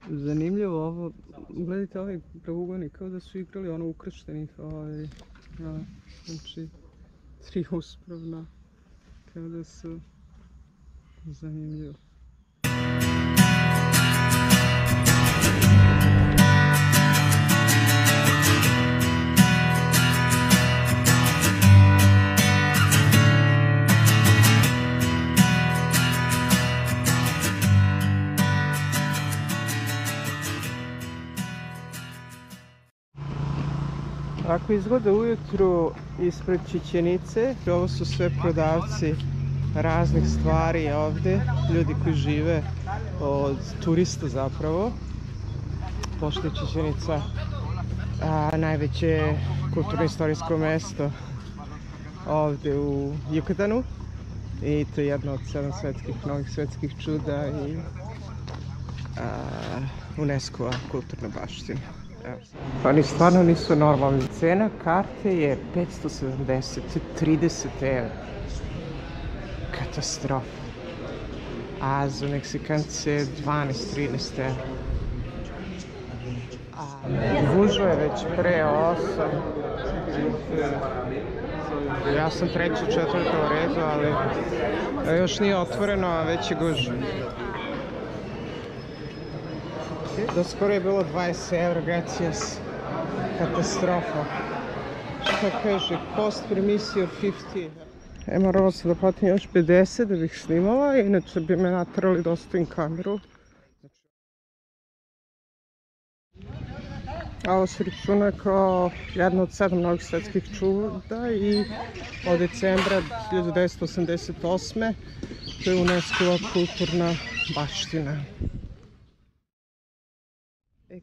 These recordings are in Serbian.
Zanimljivo ovo, gledajte ovaj pravougalnik, kao da su igrali ono ukrštenih, znači 3 uspravna, kao da su zanimljivo. Tako izgleda ujutru ispred Čičenice. Ovo su sve prodavci raznih stvari ovdje, ljudi koji žive od turista zapravo. Pošto je Čičenica najveće kulturno-istorijsko mesto ovdje u Jukatanu i to je jedno od 7 novih svetskih čuda i UNESCO-a kulturna baština. Oni stvarno nisu normalni. Cena karte je 570, 30 €. Katastrofa. A za Meksikance 12-13 €. Gužva je već pre 8. Ja sam 3. 4. redu, ali još nije otvoreno, a već je gužva. Doskoro je bilo 20 €, gracias. Katastrofa. Šta kaže? Cost per emisiju 50. Morala sam da platim još 50 da bih snimala, inače bi me natrali da ostavim kameru. A ovo se računa kao jedno od 7 novih svetskih čuda i od decembra 1988. To je UNESCO-a kulturna baština.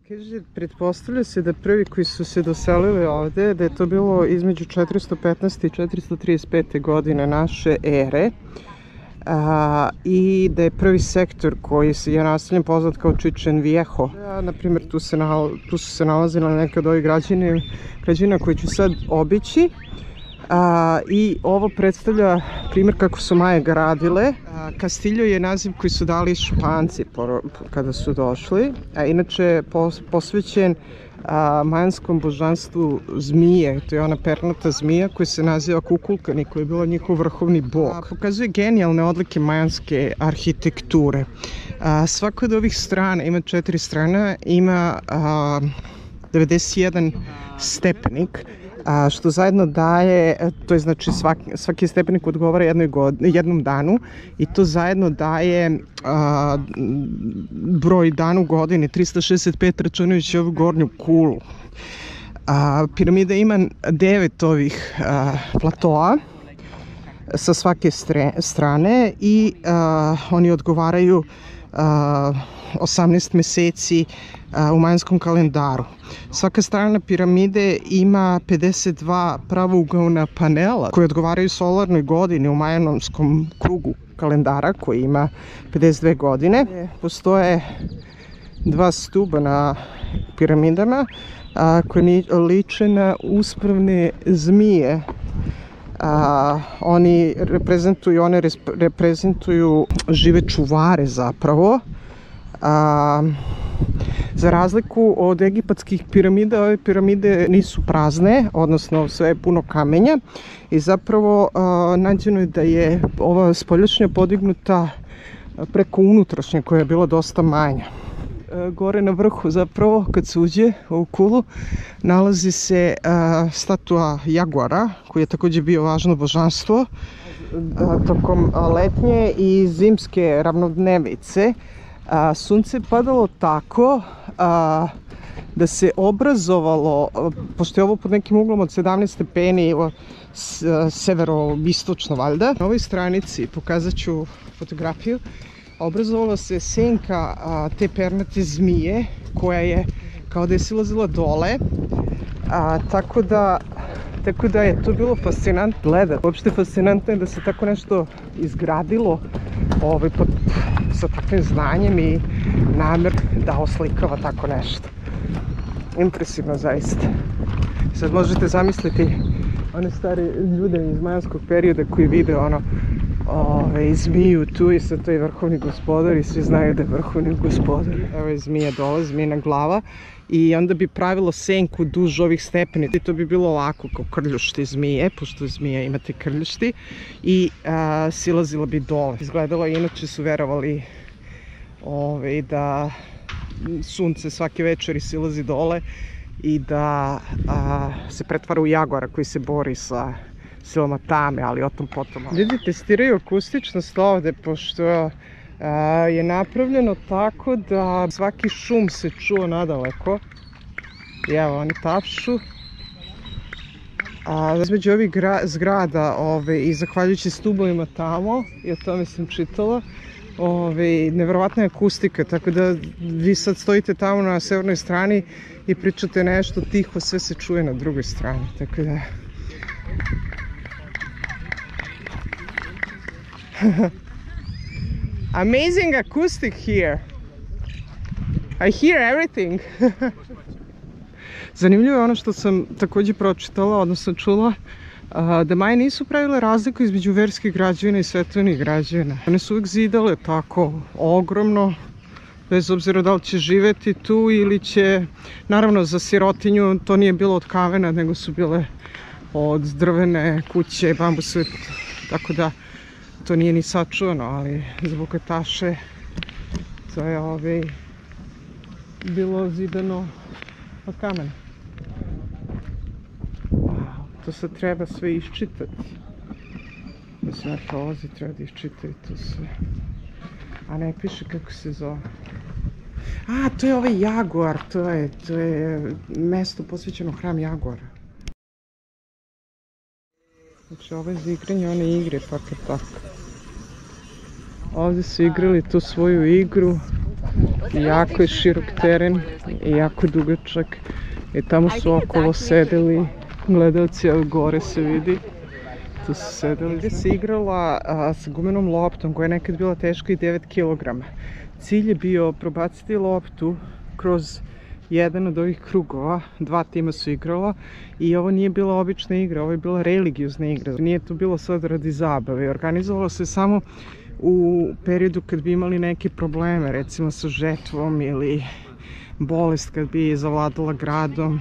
Kaže, pretpostavlja se da prvi koji su se doselili ovde, da je to bilo između 415. i 435. godine naše ere i da je prvi sektor koji je naseljen poznat kao Chichen Viejo. Naprimjer, tu su se nalazile neke od ovih građevina koje ću sad obići. I ovo predstavlja primjer kako su Maje gradile. Castillo je naziv koji su dali Španci kada su došli, a inače je posvećen majanskom božanstvu zmije. To je ona pernata zmija koja se naziva Kukulkan i koja je bila njihov vrhovni bog. Pokazuje genijalne odlike majanske arhitekture. Svaka od ovih strana, ima 4 strana, ima 91 stepenik, što zajedno daje, to je znači svaki stepenik odgovara jednom danu i to zajedno daje broj dana u godini, 365 računajući ovu gornju kulu. Piramida ima 9 ovih platoa sa svake strane i oni odgovaraju 18 meseci u majanskom kalendaru. Svaka strana piramide ima 52 pravougaona panela koji odgovaraju solarnoj godini u majanskom krugu kalendara koji ima 52 godine. Postoje 2 stuba na piramidama koji liče na uspravne zmije. One reprezentuju žive čuvare zapravo. Za razliku od egipatskih piramida, ove piramide nisu prazne, odnosno sve je puno kamenja i zapravo nađeno je da je ova spoljašnja podignuta preko unutrašnje koja je bila dosta manja. Gore na vrhu zapravo kad se uđe u ovu kulu nalazi se statua jaguara koji je također bio važno božanstvo. Tokom letnje i zimske ravnodnevice sunce je padalo tako da se obrazovalo, pošto je ovo pod nekim uglom od 17 stepeni severo-istočno valjda. Na ovoj stranici pokazat ću fotografiju. Obrazovala se senka te pernate zmije koja je kao da je silazila dole, tako da je to bilo fascinantno gledati. Uopšte fascinantno je da se tako nešto izgradilo sa takvim znanjem i namjer da oslikava tako nešto. Impresivno zaista. Sad možete zamisliti one stare ljude iz majanskog perioda koji vide ono i zmiju tu i sad to je vrhovni gospodar i svi znaju da je vrhovni gospodar. Evo je zmija dole, zmijina glava i onda bi pravilo senku duž ovih stepeni i to bi bilo lako kao krljušti zmije, pošto zmije imate krljušti i silazila bi dole. Izgledalo je, inače su verovali da sunce svake večeri silazi dole i da se pretvara u jaguara koji se bori sa silama tame, ali o tom potom. Ljudi testiraju akustičnost ovde, pošto je napravljeno tako da svaki šum se čuo nadaleko. I evo, oni tapšu. Između ovih zgrada i zahvaljujući stubovima tamo, i o tome sam čitala, nevjerovatna je akustika, tako da vi sad stojite tamo na severnoj strani i pričate nešto tiho, sve se čuje na drugoj strani, tako da... Amazing acoustic here. I hear everything. Zanimljivo je ono što sam također pročitala, odnosno čula, da Maje nisu pravile razliku između verskih građevina i svečanih građevina. One su uvijek zidale tako ogromno, bez obzira da li će živjeti tu ili će, naravno za sirotinju to nije bilo od kamena, nego su bile od drvene kuće, bambusove, tako da to nije ni sačuvano, ali za bogataše to je bilo zidano od kamena. To se treba sve iščitati. Da se arheolozi treba da iščitaju to sve. A ne piše kako se zove. To je ovaj jaguar, to je mesto posvećeno hram jaguara. Znači ovo je za igranje one igre, pa tako. Ovdje su igrali tu svoju igru. Jako je širok teren i jako dugačak. I tamo su okolo sedeli gledalci, a gore se vidi. Tu su sedeli. Ovdje se igrala sa gumenom loptom koja je nekad bila teška i 9 kg. Cilj je bio probaciti loptu kroz jedan od ovih krugova. 2 tima su igrala i ovo nije bila obična igra, ovo je bila religiozna igra. Nije to bilo sad radi zabave. Organizovalo se samo u periodu kad bi imali neke probleme, recimo sa žetvom ili bolest kad bi zavladala gradom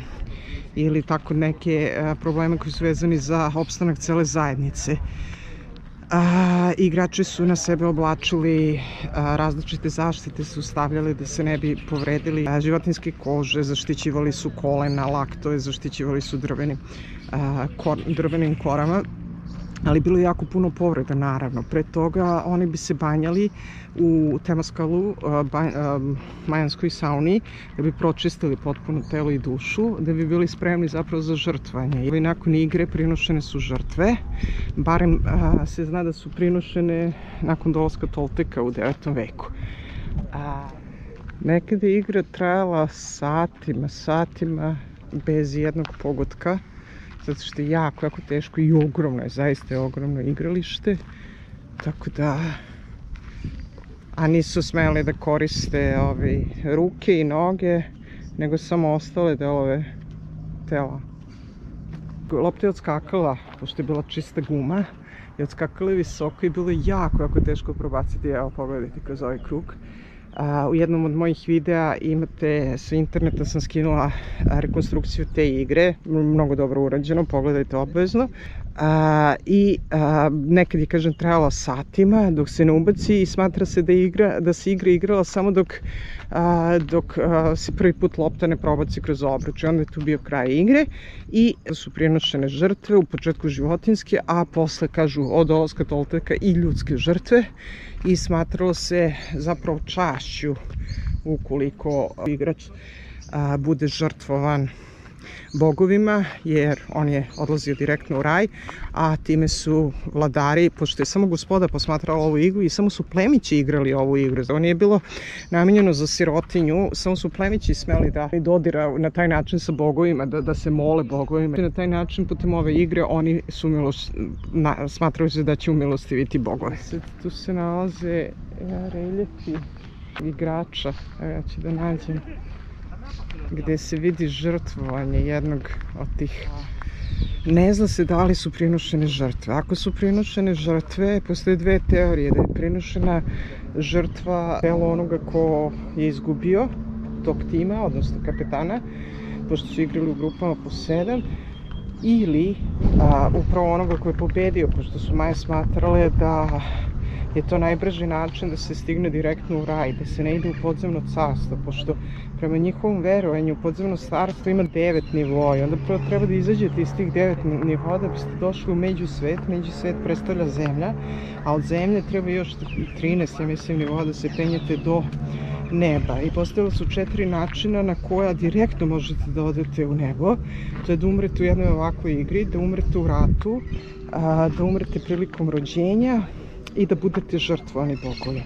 ili tako neke probleme koji su vezani za opstanak cele zajednice. Igrači su na sebe oblačili različite zaštite, su stavljali da se ne bi povredili životinjske kože, zaštićivali su kolena, laktove, zaštićivali su drvenim korama. Ali bilo je jako puno povreda, naravno. Pre toga oni bi se banjali u Temaskalu, majanskoj sauni, da bi pročistili potpuno telo i dušu, da bi bili spremni zapravo za žrtvanje. I nakon igre prinošene su žrtve, barem se zna da su prinošene nakon dolaska Tolteka u 9. veku. Nekada je igra trajala satima, bez jednog pogotka. Zato što je jako teško i ogromno je, zaista je ogromno igralište. Tako da... A nisu smeli da koriste ruke i noge, nego samo ostale delove tela. Lopta je odskakala, pošto je bila čista guma, i odskakala je visoko i bilo je jako teško probaciti. Evo, pogledajte kroz ovaj krug. U jednom od mojih videa imate, sa interneta sam skinula rekonstrukciju te igre, mnogo dobro urađeno, pogledajte obavezno. I nekad je, kažem, trajala satima dok se ne ubaci i smatra se da se igra igrala samo dok se prvi put lopta ne probaci kroz obruč. Onda je tu bio kraj igre i su prinošene žrtve, u početku životinjske, a posle, kažu, od dolaska Tolteka i ljudske žrtve. I smatralo se zapravo čašću ukoliko igrač bude žrtvovan bogovima, jer on je odlazio direktno u raj, a time su vladari, pošto je samo gospoda posmatrala ovu igru i samo su plemići igrali ovu igru. Ovo nije bilo namenjeno za sirotinju, samo su plemići smeli da dodira na taj način sa bogovima, da se mole bogovima. Na taj način, putem ove igre, oni su smatraju se da će umilostiviti bogove. Tu se nalaze reljefi igrača, evo ja ću da nađem, gdje se vidi žrtvovanje jednog od tih ne zna se da li su prinošene žrtve. Ako su prinošene žrtve, postoje dve teorije, da je prinošena žrtva telo onoga ko je izgubio tog tima, odnosno kapetana, pošto su igrali u grupama po 7, ili upravo onoga ko je pobedio, pošto su Maje smatrale da je to najbrži način da se stigne direktno u raj, da se ne ide u podzemno carstvo, pošto prema njihovom verovanju podzemno carstvo ima 9 nivoa i onda prvo treba da izađete iz tih 9 nivoa da biste došli u međusvet. Međusvet predstavlja zemlja, a od zemlje treba još 13, ja mislim, nivoa da se penjete do neba. I postavili su 4 načina na koja direktno možete da odete u nebo. To je da umrete u jednoj ovakvoj igri, da umrete u ratu, da umrete prilikom rođenja i da budete žrtvovani bogovima.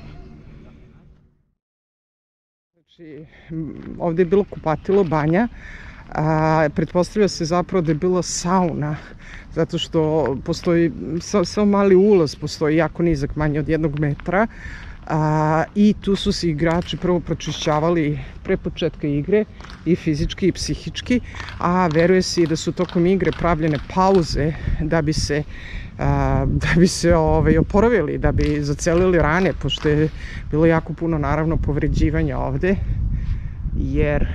Znači, ovdje je bilo kupatilo, banja, pretpostavlja se zapravo da je bila sauna, zato što postoji samo mali ulaz, postoji jako nizak, manje od 1 metra, i tu su se igrači prvo pročišćavali pre početka igre i fizički i psihički, a veruje se i da su tokom igre pravljene pauze da bi se oporavili, da bi zacelili rane, pošto je bilo jako puno naravno povređivanja ovde, jer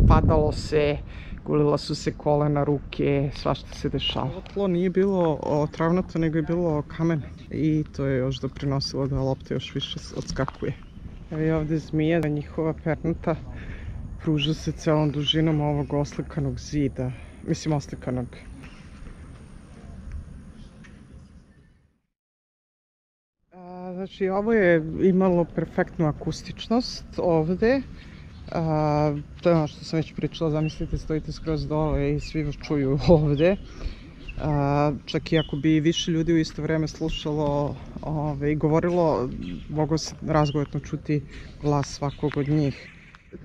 padalo se, gulila su se kolena, ruke, svašta se dešava. Ovo tlo nije bilo travnato, nego je bilo kamen i to je još doprinosilo da lopta još više odskakuje. Evo je ovde zmija, njihova pernata pruža se celom dužinom ovog oslikanog zida, mislim oslikanog. Znači, ovo je imalo perfektnu akustičnost ovde. To je ono što sam već pričala, zamislite, stojite skroz dole i svi vas čuju ovde. Čak i ako bi više ljudi u isto vreme slušalo i govorilo, mogu se razgovetno čuti glas svakog od njih.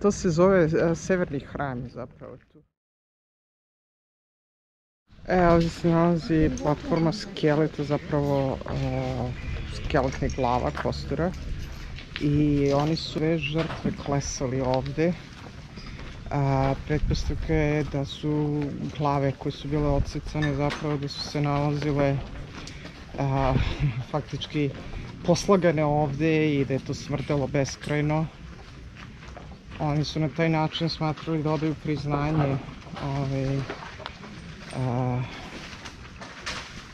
To se zove severni hram zapravo tu. Ovdje se nalazi platforma skeleta, zapravo skeletnih glava, kostura. I oni su sve žrtve klesali ovde. Pretpostavka je da su glave koje su bile odsecane zapravo da su se nalazile faktički poslagane ovde i da je to smrdelo beskrajno. Oni su na taj način smatrali da odaju priznanje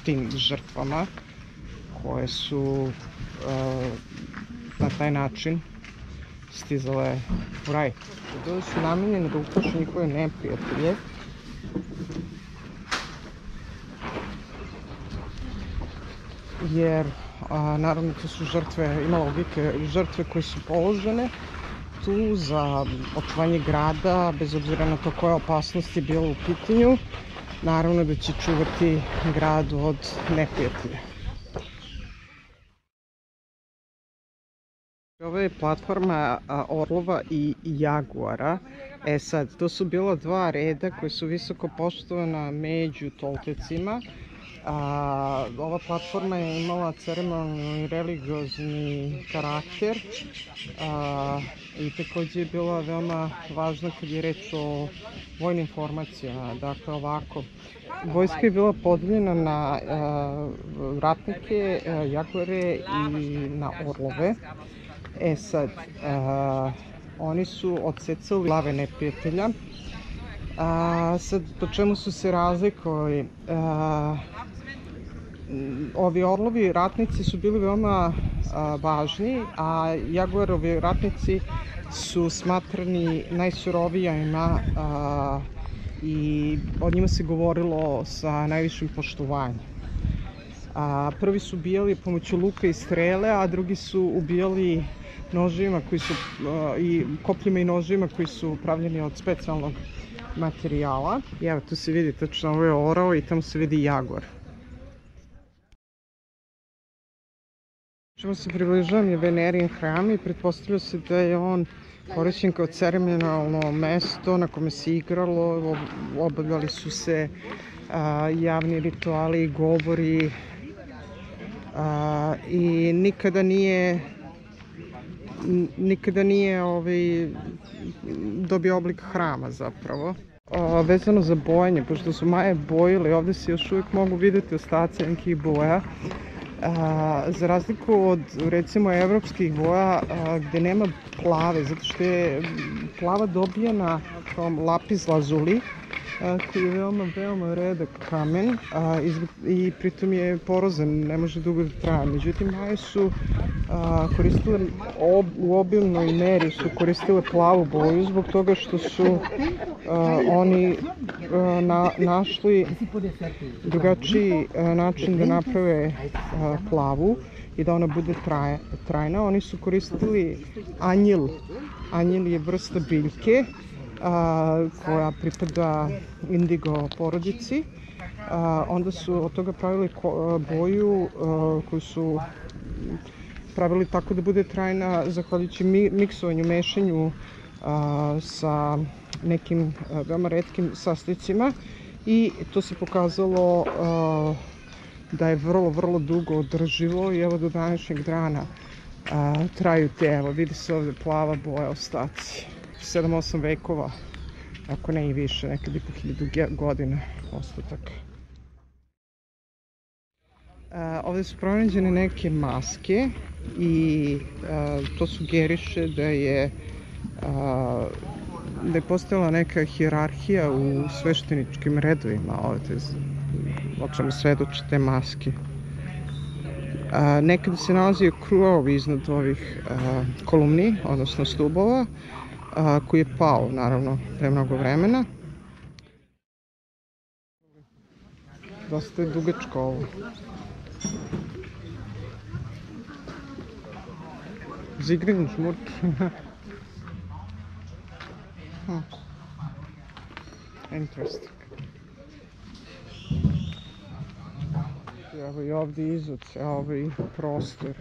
tim žrtvama koje su na taj način stizale u raj. Bile su namenjene da uplaše njihove neprijatelje. Jer, naravno, to su žrtve, ima logike, žrtve koje su položene tu za očuvanje grada, bez obzira na to koja opasnost je bila u pitanju. Naravno da će čuvati grad od neprijatelja. Ovo je platforma orlova i jaguara. Sad, to su bila 2 reda koje su visoko poštovana među Toltecima. Ova platforma je imala ceremonalni i religiozni karakter i takođe je bila veoma važna kad je reč o vojnim formacijama. Dakle, ovako, vojska je bila podeljena na ratnike, jaguare i na orlove. Sad, oni su odsecali glave neprijatelja. Sad, po čemu su se razlikovali? Ovi orlovi ratnici su bili veoma važni, a jaguarovi ratnici su smatrani najsurovijima i o njima se govorilo sa najvišim poštovanjem. Prvi su ubijali pomoću luka i strele, a drugi su ubijali nožima koji su, i kopljima i nožima koji su pravljeni od specijalnog materijala. I evo, tu se vidi tačno, ovo je orao i tamo se vidi jaguar. Čemu se približavam je Venerin hram i pretpostavlja se da je on korišćen kao ceremonijalno mesto na kome se igralo, obavljali su se javni rituali i govori i nikada nije dobio oblik hrama zapravo. Vezano za bojanje, pošto su Maje bojili, ovdje se još uvijek mogu vidjeti ostaci nekih boja. Za razliku od recimo evropskih boja gdje nema plave, zato što je plava dobijena kao lapis lazuli, koji je veoma redak kamen i pritom je porozan, ne može dugo da traje. Međutim, Maje su koristile u obilnoj meri su koristile plavu boju zbog toga što su oni našli drugačiji način da naprave plavu i da ona bude trajna. Oni su koristili anjil. Anjil je vrsta biljke koja pripada indigo porodici. Onda su od toga pravili boju koju su pravili tako da bude trajna zahvaljujući miksovanju, mešanju sa nekim veoma retkim sastojcima i to se pokazalo da je vrlo dugo održivo i evo do današnjeg dana traju te, evo vidi se ovdje plava boja, ostaci 7-8 vekova, ako ne i više, nekad i po 1000 godina ostatak. Ovdje su pronađene neke maske i to sugeriše da je postojala neka hijerarhija u svešteničkim redovima ovdje, o čemu svedoče te maske. Nekada se nalazio krov iznad ovih kolumni, odnosno stubova, koji je pao, naravno, pre mnogo vremena. Dosta je dugačko ovo. Zigrin žmurki. Interesting. Evo i ovdje izod, ovaj prostor.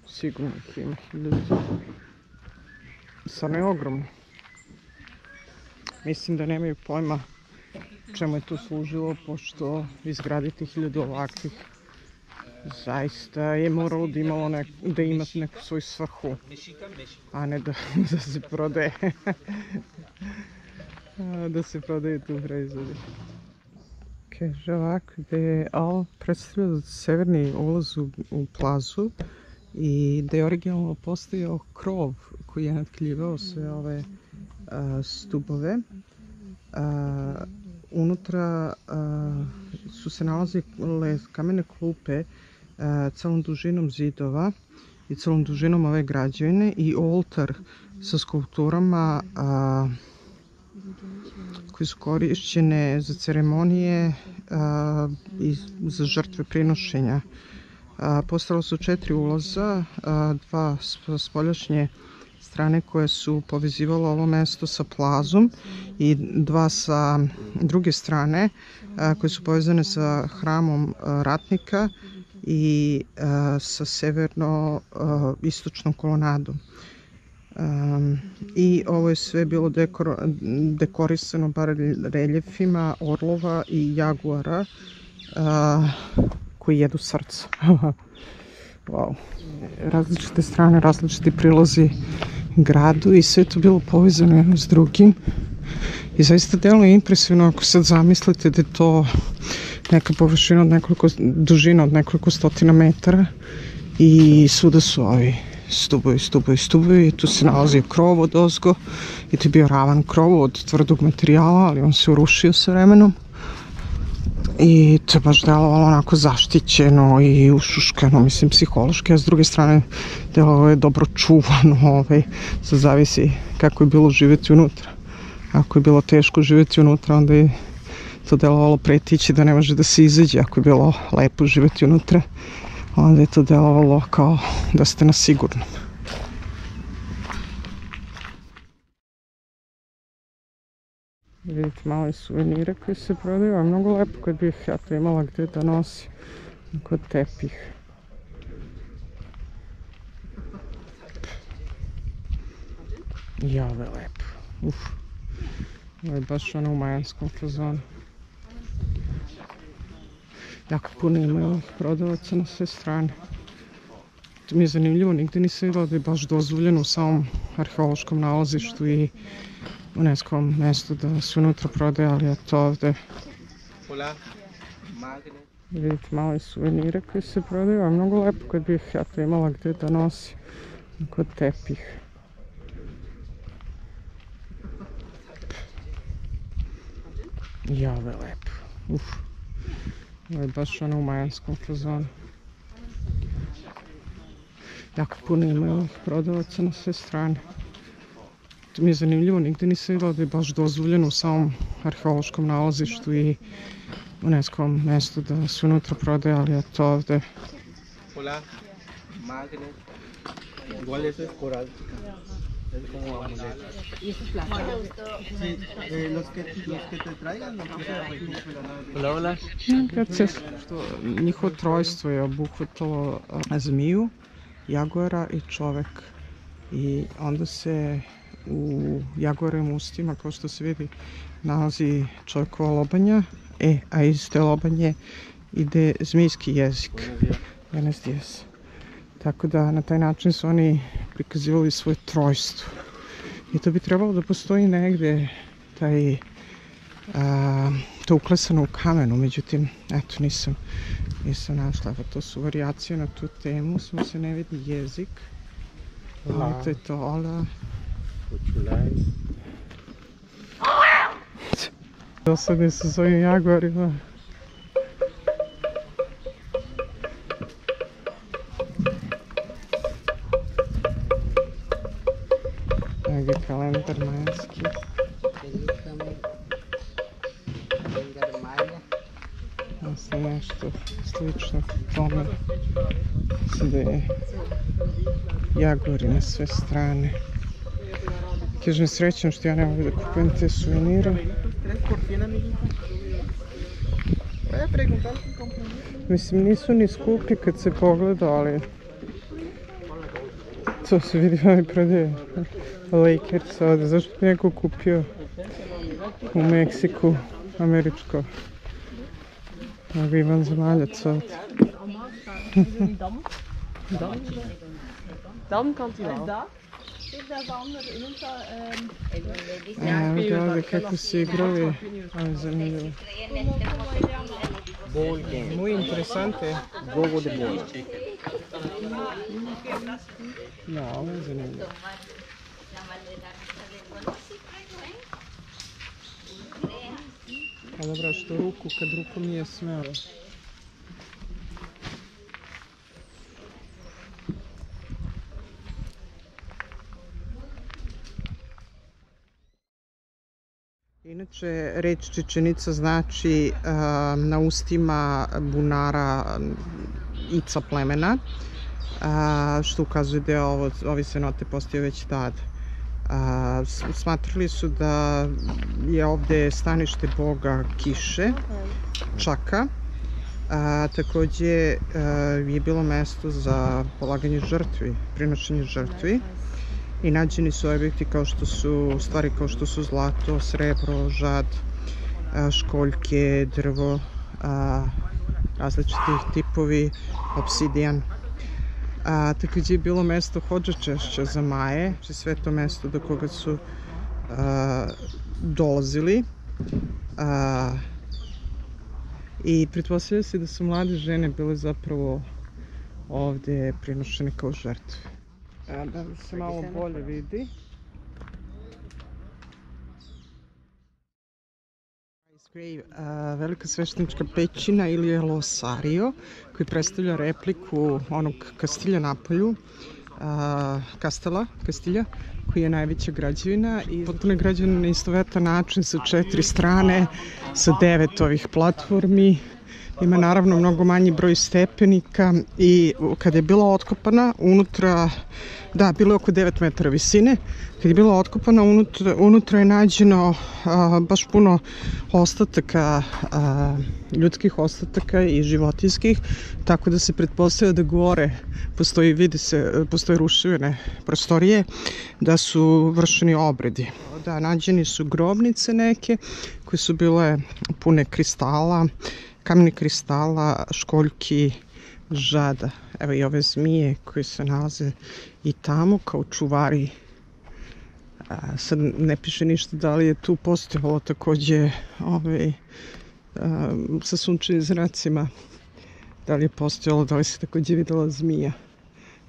Sigurno ima 1000. Samo je ogromno. Mislim da nemaju pojma čemu je to služilo, pošto izgraditi 1000 ovakvih zaista je moralo da ima neku svoju svrhu, a ne da se prodaje. Da se prodaju tu proizvodi. Kaže ovako, gde je predstavljao severni ulaz u plazu i da je originalno postojao krov koji je natkljivao sve ove stubove. Unutra su se nalazile kamene klupe celom dužinom zidova i celom dužinom ove građevine i oltar sa skulpturama koje su korišćene za ceremonije i za žrtve prinošenja. Postojala su 4 ulaza, 2 spoljašnje strane koje su povezivalo ovo mesto sa plazom i 2 sa druge strane koje su povezane sa hramom ratnika i sa severno-istočnom kolonadom. I ovo je sve bilo dekorisano bar reljefima orlova i jaguara koji jedu srca. Wow. Različite strane, različiti prilazi gradu i sve to bilo povezano jedno s drugim. I zaista deluje impresivno ako sad zamislite da je to neka površina od dužina od nekoliko stotina metara i svuda su ovi stubovi i tu se nalazio krov od ozgo i to je bio ravan krov od tvrdog materijala, ali on se urušio sa vremenom i to je baš delovalo onako zaštićeno i ušuškano, mislim psihološki, a s druge strane delovalo je dobro čuvano, sad zavisi kako je bilo živjeti unutra. Ako je bilo teško živjeti unutra, onda je to delovalo pretići da ne može da se izađe. Ako je bilo lepo živjeti unutra, onda je to delovalo kao da ste na sigurnom. Vidite male suvenire koji se prodaju, a mnogo lepo kad bih ja to imala gdje da nosim kod tepih. I ovo je lepo. Ovo je baš ono u majanskom fazonu. Jako puno ima ovih prodavaca na sve strane. To mi je zanimljivo, nigdje nisam vidjela da je baš dozvoljeno u samom arheološkom nalazištu i UNESCO-om mestu da se unutra prodaje, ali eto ovde vidite male suvenire koji se prodaju, a mnogo lepo kad bih ja to imala gde da nosim kod tepih. Ja, ovo je lepo. Ovo je baš ono u majanskom fazonu. Jako puno ima ovih prodavaca na sve strane. To mi je zanimljivo, nigde nisam vidjela da je baš dozvoljeno u samom arheološkom nalazištu i UNESCO-om mestu da se unutra prodaje, ali eto ovde. Igual eso es coral. Es como amuleto. ¿Y eso es plata? Sí, los que te traigan, no Hola, hola. Njihovo trojstvo je obuhvatalo zmiju, jaguara i čovek. I onda se u jaguarovim ustima, kao što se vidi, nalazi čovjekova lobanja, a iz te lobanje ide zmijski jezik. Buenos dias. Tako da na taj način su oni prikazivali svoje trojstvo. I to bi trebalo da postoji negde to uklesano u kamenu, međutim, eto, nisam našla. Evo, to su varijacije na tu temu, samo se ne vidi jezik. To je to, ola. Dosadni su s ovim jaguarima. Ovdje je kalendar majanski. Ovo se nešto slično tome. Sada je jaguari na sve strane. Kažem, srećem što ja ne mogu da kupujem te suvenire. Mislim, nisu ni skupi kad se pogleda, ali to se vidi, ovaj prodaje Lakers ovde. Zašto bi neko kupio u Meksiku američko? Mogu i vanzemaljac ovde. Dan kan hij wel. Evo ga ovde kako se igrali, ovo je zanimljivo. Muy interesante. Gogo de bola. No, ovo je zanimljivo. A dobro, što ruku, kad rukom nije smelo. Inače, reč Čečenica znači na ustima bunara Ica plemena, što ukazuje da je ovi cenote postoje već tada. Smatrali su da je ovde stanište boga kiše, Čaka. Takođe je bilo mesto za polaganje žrtvi, prinošenje žrtvi. I nađeni su objekti kao što su, stvari kao što su zlato, srebro, žad, školjke, drvo, različitih tipovi, obsidijan. Takođe je bilo mesto hodžačešća za Maje, sve to mesto do koga su dolazili. I pretpostavlja se da su mlade žene bile zapravo ovde prinošene kao žrtve. Da se malo bolje vidi. Velika sveštenička pećina ili je Losario, koji predstavlja repliku onog kastilja na polju, Kastilja, koji je najveća građevina i potpuno je građevina na istovetan način sa 4 strane, sa 9 ovih platformi. Ima naravno mnogo manji broj stepenika i kada je bila otkopana unutra, da, bilo je oko 9 metara visine, kada je bila otkopana unutra je nađeno baš puno ostataka, ljudskih ostataka i životinjskih, tako da se pretpostavlja da gore postoje ruševine prostorije, da su vršeni obredi. Da, nađeni su grobnice neke koje su bile pune kristala, kamenih kristala, školjki, žada. Evo i ove zmije koje se nalaze i tamo kao čuvari Sad ne piše ništa da li je tu postojalo takođe sa sunčevim zracima, da li je postojalo, da li se takođe videla zmija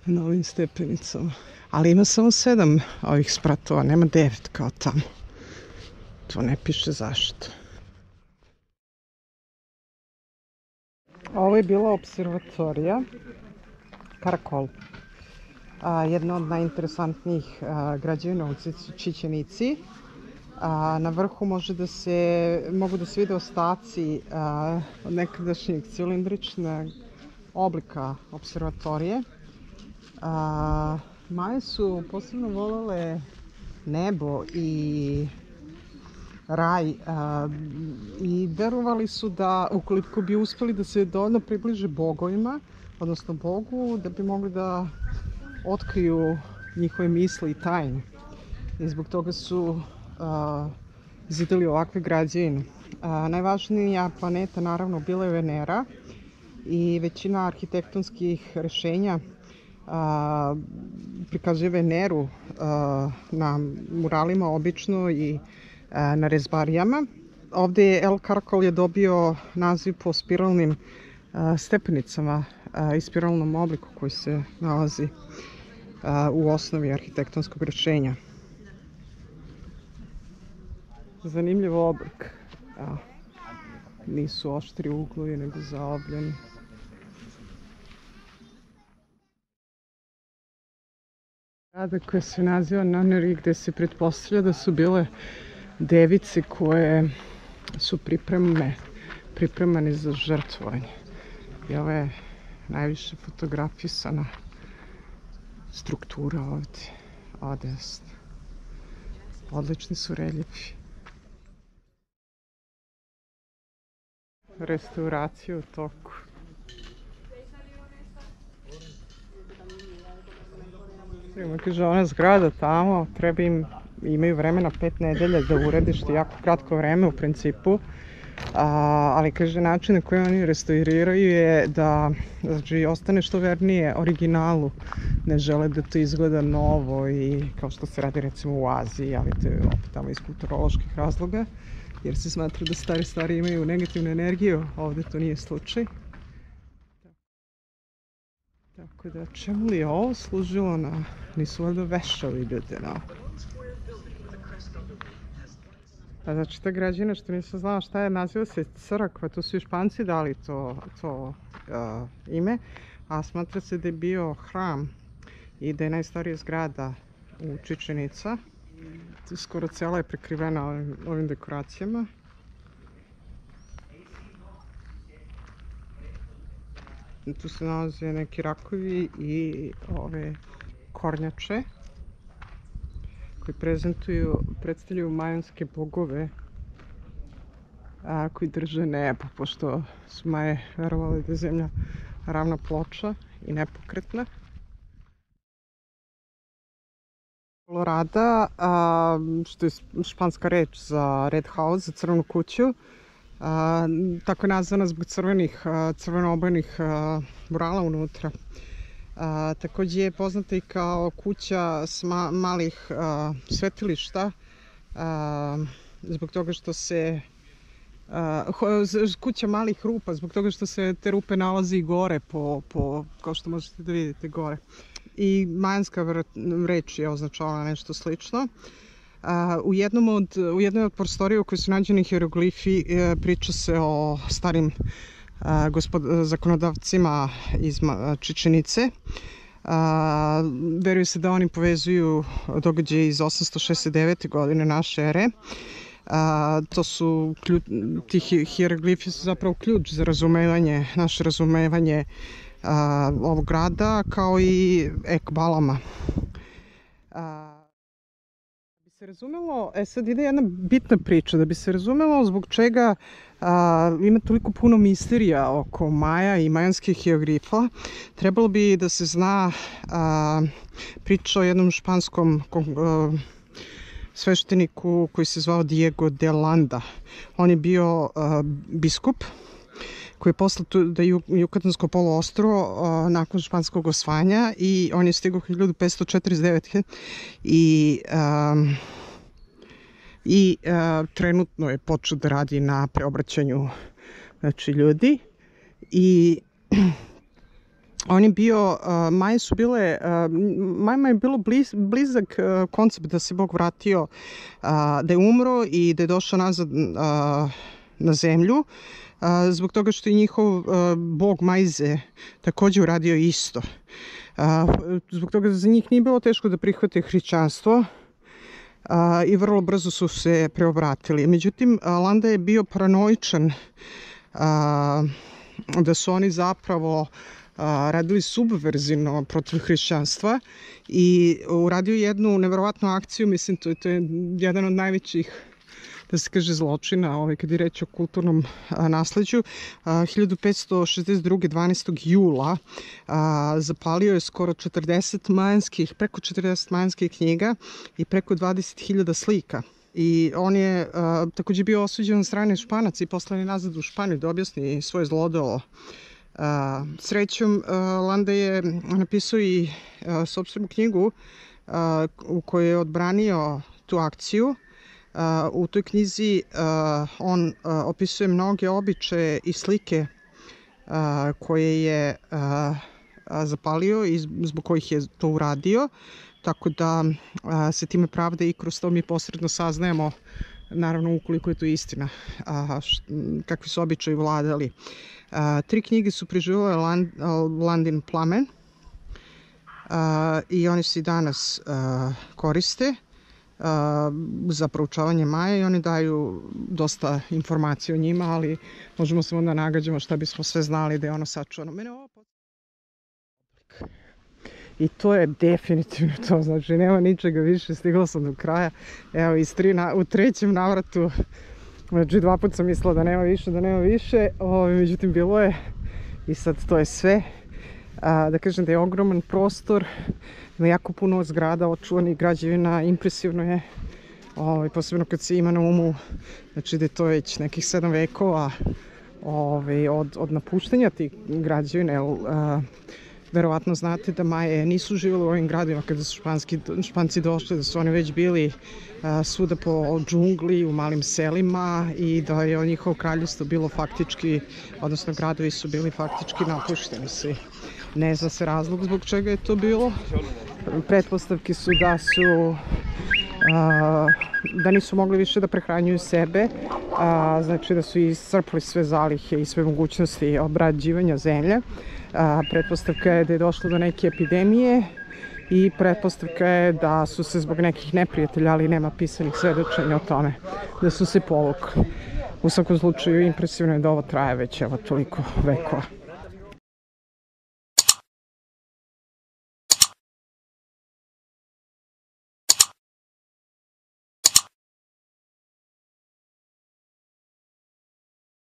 na ovim stepenicama. Ali ima samo 7 ovih spratova, nema 9 kao tamo. To ne piše zašto. Ovo je bila observatorija Karakol. Jedna od najinteresantnijih građevina u Čičenici. Na vrhu mogu da se vide ostaci od nekadašnjeg cilindričnog oblika observatorije. Maje su posebno volele nebo i raj i verovali su da ukoliko bi uspeli da se dovoljno približe bogovima, odnosno Bogu, da bi mogli da otkriju njihove misli i tajne. I zbog toga su zidali ovakve građevine. Najvažnija planeta naravno bila je Venera i većina arhitektonskih rešenja prikazuje Veneru na muralima obično i na rezbarijama. Ovde je El Karakol dobio naziv po spiralnim stepenicama i spiralnom obliku koji se nalazi u osnovi arhitektonskog rešenja. Zanimljiv oblik. Nisu oštri uglovi, nego zaobljeni. Zgrada koja se naziva Nunnery, gde se pretpostavlja da su bile device koje su pripremane za žrtvovanje. I ovo je najviše fotografisana struktura ovde, odesno. Odlični su reljefi. Restauracija u toku. Kaže, ona zgrada tamo, imaju vremena 5 nedelja da urede, što je jako kratko vreme u principu. Ali kaže, način na koji oni restauriraju je da ostane što vernije originalu. Ne žele da to izgleda novo i kao što se radi recimo u Aziji, ali to je opet tamo iz kulturoloških razloga, jer se smatra da stare stvari imaju negativnu energiju, ovde to nije slučaj. Tako da, čemu li je ovo služilo na... Nisu valjda vešali ljude, no? Znači, ta građevina, što nisam znala šta je, naziva se crkva, to su i Španci dali to ime, a smatra se da je bio hram i da je najstarija zgrada u Čičenica. Skoro cela je prekrivena ovim dekoracijama. Tu se nalaze neki rakovi i ove kornjače koji predstavljaju majanske bogove koji drže nebo, pošto su Maje verovali da je zemlja ravna ploča i nepokretna. Colorada, što je španska reč za Red House, za crvenu kuću, tako je nazvana zbog crveno-obojenih murala unutra. Takođe je poznata i kao kuća malih svetilišta, zbog toga što se kuća malih rupa, zbog toga što se te rupe nalazi i gore, kao što možete da vidite gore. I majanska reč je označavala nešto slično. U jednoj od prostorija u kojoj su nađeni hieroglifi priča se o starim zakonodavcima iz Čičenice. Veruje se da oni povezuju događaje iz 869. godine naše ere. Ti hieroglifi su zapravo ključ za naše razumevanje ovog grada, kao i Ekbalama. Da bi se razumelo, sad ide jedna bitna priča, da bi se razumelo zbog čega ima toliko puno misterija oko Maja i majanskih hieroglifa, trebalo bi da se zna priča o jednom španskom svešteniku koji se zvao Diego de Landa. On je bio biskup koji je poslao da Jukatansko poluostrvo nakon španskog osvajanja i on je stigao 1549. I trenutno je počeo da radi na preobraćanju, znači, ljudi. I on je bio, Majama je bilo blizak koncept da se Bog vratio, da je umro i da je došao nazad na zemlju, zbog toga što je njihov Bog Majze također uradio isto. Zbog toga za njih nije bilo teško da prihvate hrišćanstvo i vrlo brzo su se preobratili. Međutim, Landa je bio paranoičan da su oni zapravo radili subverzivno protiv hrišćanstva i uradio jednu neverovatnu akciju, mislim to je jedan od najvećih, da se kaže, zločina kad je reč o kulturnom nasleđu. 1562. 12. jula zapalio je skoro preko 40 majanskih knjiga i preko 20.000 slika. I on je također bio osuđen od strane Španaca i poslan je nazad u Španiju da objasni svoje zlodelo. Srećom, Landa je napisao i sopstvenu knjigu u kojoj je odbranio tu akciju. U toj knjizi on opisuje mnoge običaje i slike koje je zapalio i zbog kojih je to uradio, tako da se time pravda i kroz to mi posredno saznajemo, naravno ukoliko je to istina, kakvi su običaji vladali. 3 knjige su preživjele Landin plamen i oni se i danas koriste za proučavanje Maja i oni daju dosta informacija o njima, ali možemo samo da nagađamo šta bismo sve znali da je ono sačuvano. I to je definitivno to, znači nema ničega više, stigla sam do kraja. Evo, u trećem navratu, znači 2 puta sam mislila da nema više, međutim bilo je i sad to je sve. Da kažem da je ogroman prostor, ima jako puno zgrada, očuvanih građevina, impresivno je, posebno kad se ima na umu, znači da je to već nekih 7 vekova od napuštanja tih građevina. Verovatno znate da Maje nisu živjeli u ovim gradima kada su Španci došli, da su oni već bili svuda po džungli, u malim selima i da je njihovo kraljevstvo bilo faktički, odnosno gradovi su bili faktički napušteni svi. Ne zna se razlog zbog čega je to bilo. Pretpostavke su da nisu mogli više da prehranjuju sebe, znači da su iscrpili sve zalihe i sve mogućnosti obrađivanja zemlje. Pretpostavka je da je došlo do neke epidemije i pretpostavka je da su se zbog nekih neprijatelja, ali nema pisanih svedočenja o tome, da su se povukli. U svakom slučaju impresivno je da ovo traje već toliko vekova.